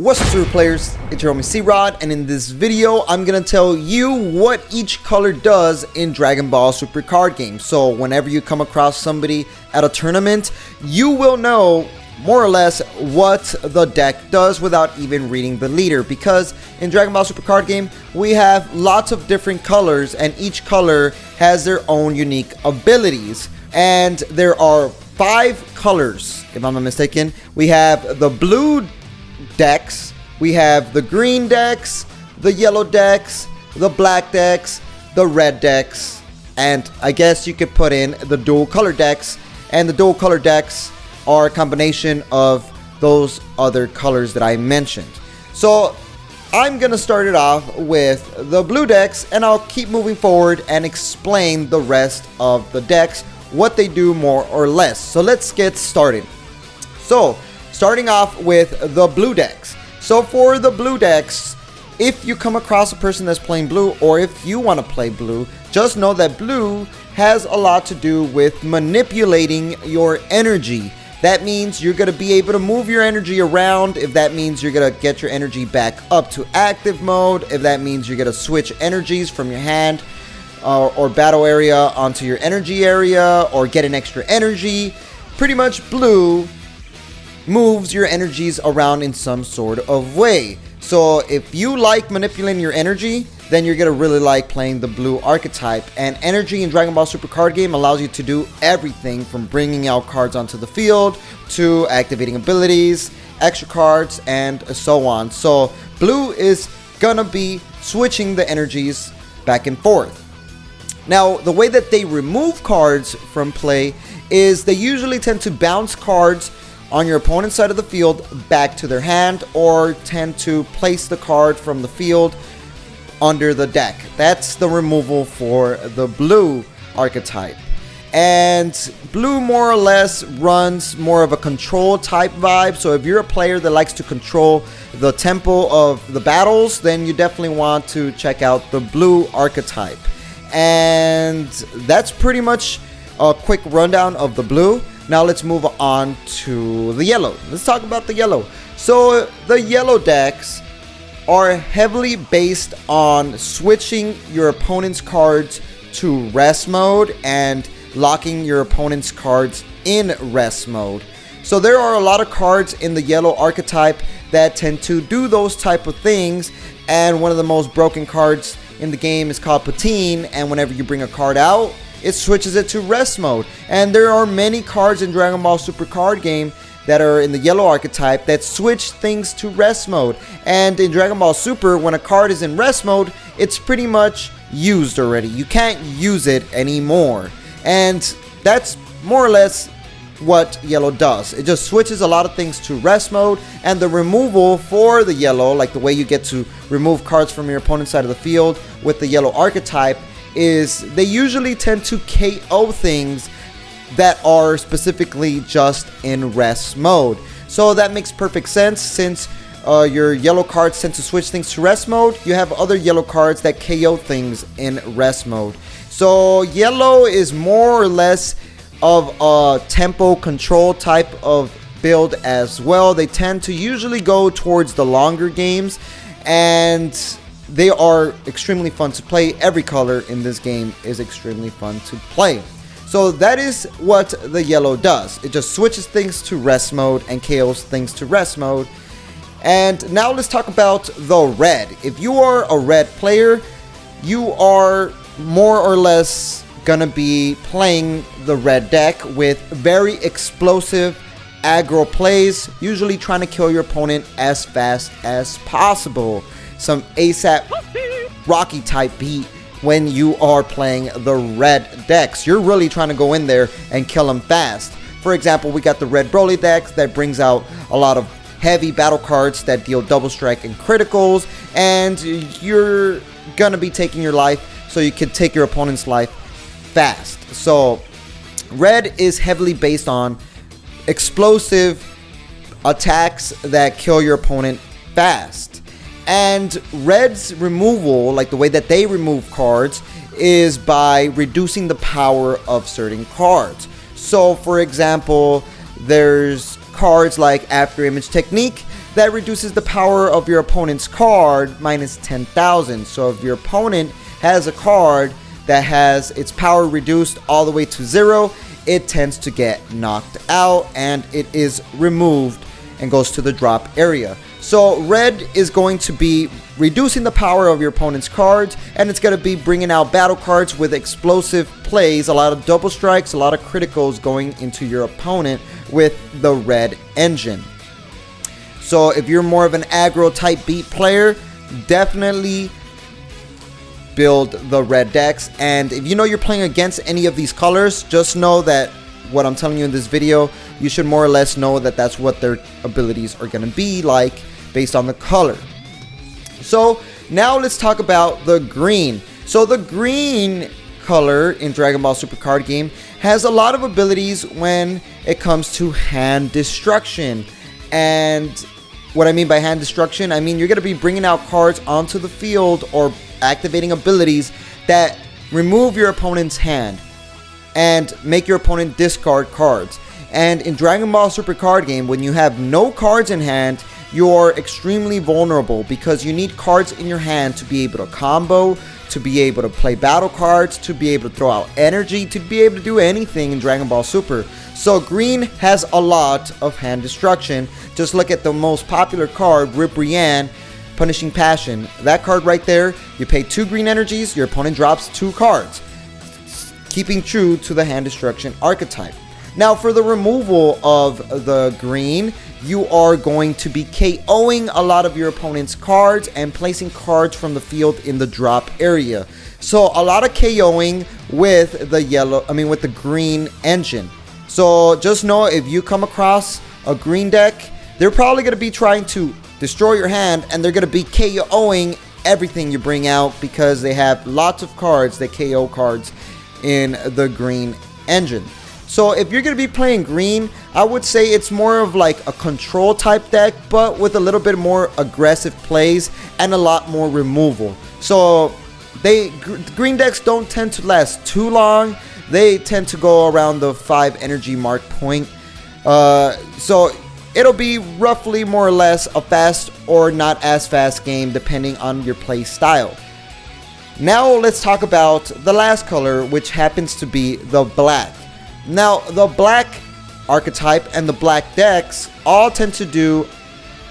What's up, Supah players? It's your homie C-Rod, and in this video, I'm gonna tell you what each color does in Dragon Ball Super card game. So whenever you come across somebody at a tournament, you will know more or less what the deck does without even reading the leader, because in Dragon Ball Super card game, we have lots of different colors, and each color has their own unique abilities. And there are 5 colors, if I'm not mistaken. We have the blue decks, we have the green decks, the yellow decks, the black decks, the red decks, and I guess you could put in the dual color decks. And the dual color decks are a combination of those other colors that I mentioned. So I'm gonna start it off with the blue decks, and I'll keep moving forward and explain the rest of the decks, what they do more or less. So let's get started. So starting off with the blue decks. So for the blue decks, if you come across a person that's playing blue, or if you want to play blue, just know that blue has a lot to do with manipulating your energy. That means you're going to be able to move your energy around. If that means you're going to get your energy back up to active mode, if that means you're going to switch energies from your hand or battle area onto your energy area, or get an extra energy, pretty much blue moves your energies around in some sort of way. So if you like manipulating your energy, then you're gonna really like playing the blue archetype. And energy in Dragon Ball Super card game allows you to do everything from bringing out cards onto the field to activating abilities, extra cards, and so on. So blue is gonna be switching the energies back and forth. Now, the way that they remove cards from play is they usually tend to bounce cards on your opponent's side of the field back to their hand, or tend to place the card from the field under the deck. That's the removal for the blue archetype. And blue more or less runs more of a control type vibe. So if you're a player that likes to control the tempo of the battles, then you definitely want to check out the blue archetype. And that's pretty much a quick rundown of the blue. Now let's move on to the yellow. Let's talk about the yellow. So the yellow decks are heavily based on switching your opponent's cards to rest mode and locking your opponent's cards in rest mode. So there are a lot of cards in the yellow archetype that tend to do those type of things, and one of the most broken cards in the game is called Patine, and whenever you bring a card out, it switches it to rest mode. And there are many cards in Dragon Ball Super card game that are in the yellow archetype that switch things to rest mode. And in Dragon Ball Super, when a card is in rest mode, it's pretty much used already. You can't use it anymore. And that's more or less what yellow does. It just switches a lot of things to rest mode. And the removal for the yellow, like the way you get to remove cards from your opponent's side of the field with the yellow archetype, is they usually tend to KO things that are specifically just in rest mode. So that makes perfect sense, since your yellow cards tend to switch things to rest mode. You have other yellow cards that KO things in rest mode. So yellow is more or less of a tempo control type of build as well. They tend to usually go towards the longer games, and they are extremely fun to play. Every color in this game is extremely fun to play. So that is what the yellow does. It just switches things to rest mode and KOs things to rest mode. And now let's talk about the red. If you are a red player, you are more or less gonna be playing the red deck with very explosive aggro plays, usually trying to kill your opponent as fast as possible. Some ASAP Rocky type beat when you are playing the red decks. You're really trying to go in there and kill them fast. For example, we got the red Broly deck that brings out a lot of heavy battle cards that deal double strike and criticals, and you're gonna be taking your life so you can take your opponent's life fast. So red is heavily based on explosive attacks that kill your opponent fast. And red's removal, like the way that they remove cards, is by reducing the power of certain cards. So for example, there's cards like After Image Technique that reduces the power of your opponent's card minus 10,000. So if your opponent has a card that has its power reduced all the way to 0, it tends to get knocked out and it is removed and goes to the drop area. So red is going to be reducing the power of your opponent's cards, and it's going to be bringing out battle cards with explosive plays, a lot of double strikes, a lot of criticals going into your opponent with the red engine. So if you're more of an aggro type beat player, definitely build the red decks. And if you know you're playing against any of these colors, just know that what I'm telling you in this video, you should more or less know that that's what their abilities are going to be like based on the color. So now let's talk about the green. So the green color in Dragon Ball Super card game has a lot of abilities when it comes to hand destruction. And what I mean by hand destruction, I mean you're going to be bringing out cards onto the field or activating abilities that remove your opponent's hand and make your opponent discard cards. And in Dragon Ball Super card game, when you have no cards in hand, you're extremely vulnerable because you need cards in your hand to be able to combo, to be able to play battle cards, to be able to throw out energy, to be able to do anything in Dragon Ball Super. So green has a lot of hand destruction. Just look at the most popular card, Rip Rian, Punishing Passion. That card right there, you pay 2 green energies, your opponent drops 2 cards, keeping true to the hand destruction archetype. Now for the removal of the green, you are going to be KOing a lot of your opponent's cards and placing cards from the field in the drop area. So a lot of KOing with the with the green engine. So just know if you come across a green deck, they're probably going to be trying to destroy your hand, and they're going to be KOing everything you bring out because they have lots of cards that KO cards in the green engine. So if you're going to be playing green, I would say it's more of like a control type deck, but with a little bit more aggressive plays and a lot more removal. So green decks don't tend to last too long. They tend to go around the 5 energy mark point. So it'll be roughly more or less a fast or not as fast game depending on your play style. Now let's talk about the last color, which happens to be the black. Now the black archetype and the black decks all tend to do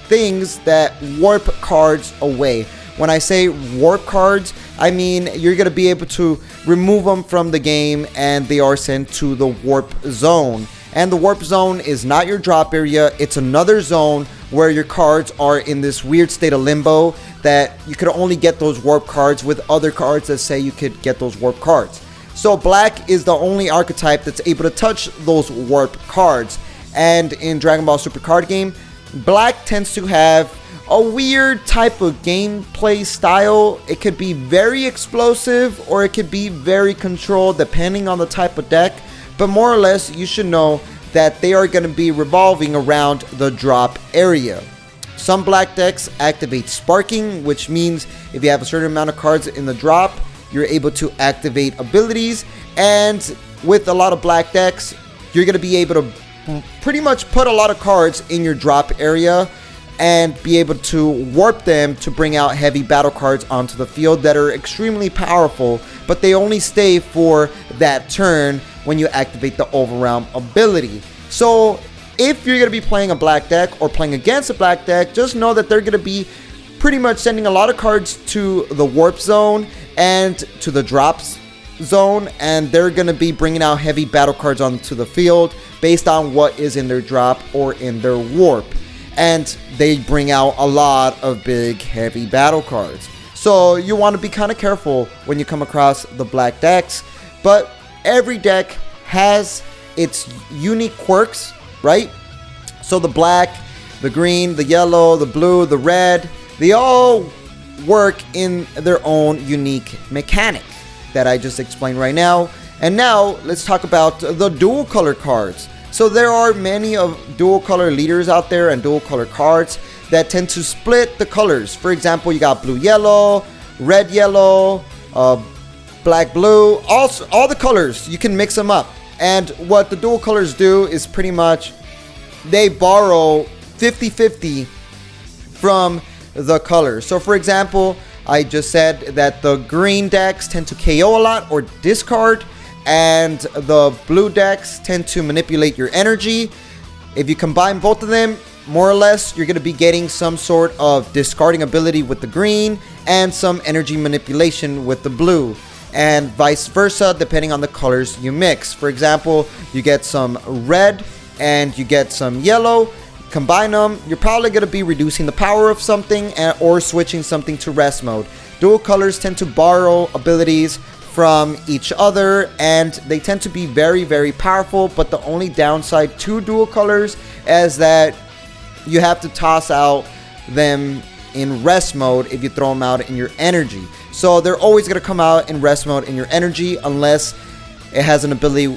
things that warp cards away. When I say warp cards, I mean you're going to be able to remove them from the game and they are sent to the warp zone. And the warp zone is not your drop area, it's another zone where your cards are in this weird state of limbo that you could only get those warp cards with other cards that say you could get those warp cards. So black is the only archetype that's able to touch those warp cards. And in Dragon Ball Super card game, black tends to have a weird type of gameplay style. It could be very explosive or it could be very controlled depending on the type of deck. But more or less, you should know that they are going to be revolving around the drop area. Some black decks activate sparking, which means if you have a certain amount of cards in the drop, you're able to activate abilities. And with a lot of black decks, you're going to be able to pretty much put a lot of cards in your drop area and be able to warp them to bring out heavy battle cards onto the field that are extremely powerful, but they only stay for that turn when you activate the Overwhelm ability. So if you're going to be playing a black deck or playing against a black deck, just know that they're going to be pretty much sending a lot of cards to the warp zone and to the drops zone, and they're going to be bringing out heavy battle cards onto the field based on what is in their drop or in their warp. And they bring out a lot of big heavy battle cards. So you want to be kind of careful when you come across the black decks, but every deck has its unique quirks, right? So the black, the green, the yellow, the blue, the red, they all work in their own unique mechanic that I just explained right now. And now let's talk about the dual color cards. So there are many of dual color leaders out there and dual color cards that tend to split the colors. For example, you got blue yellow, red yellow, black blue, all the colors, you can mix them up. And what the dual colors do is pretty much they borrow 50-50 from the colors. So for example, I just said that the green decks tend to KO a lot or discard, and the blue decks tend to manipulate your energy. If you combine both of them, more or less, you're going to be getting some sort of discarding ability with the green and some energy manipulation with the blue, and vice versa depending on the colors you mix. For example, you get some red and you get some yellow. Combine them, you're probably going to be reducing the power of something or switching something to rest mode. Dual colors tend to borrow abilities from each other, and they tend to be very, very powerful, but the only downside to dual colors is that you have to toss out them in rest mode if you throw them out in your energy. So they're always going to come out in rest mode in your energy unless it has an ability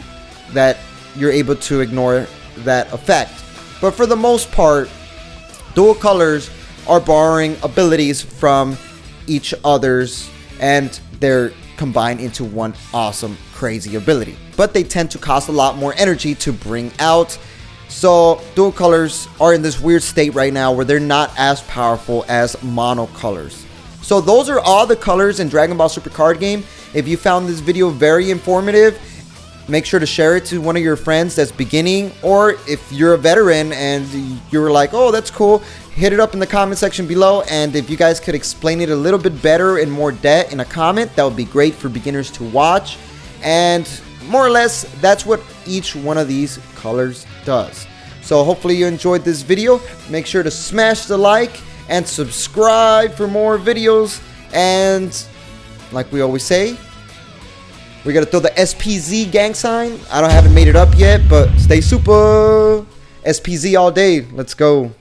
that you're able to ignore that effect. But for the most part, dual colors are borrowing abilities from each other's, and they're combined into one awesome, crazy ability. But they tend to cost a lot more energy to bring out. So dual colors are in this weird state right now where they're not as powerful as mono colors. So those are all the colors in Dragon Ball Super card game. If you found this video very informative, make sure to share it to one of your friends that's beginning, or if you're a veteran and you're like, oh, that's cool, hit it up in the comment section below. And if you guys could explain it a little bit better in more depth in a comment, that would be great for beginners to watch. And more or less, that's what each one of these colors does. So hopefully you enjoyed this video. Make sure to smash the like and subscribe for more videos. And like we always say, we gotta throw the SPZ gang sign. I haven't made it up yet, but stay super. SPZ all day. Let's go.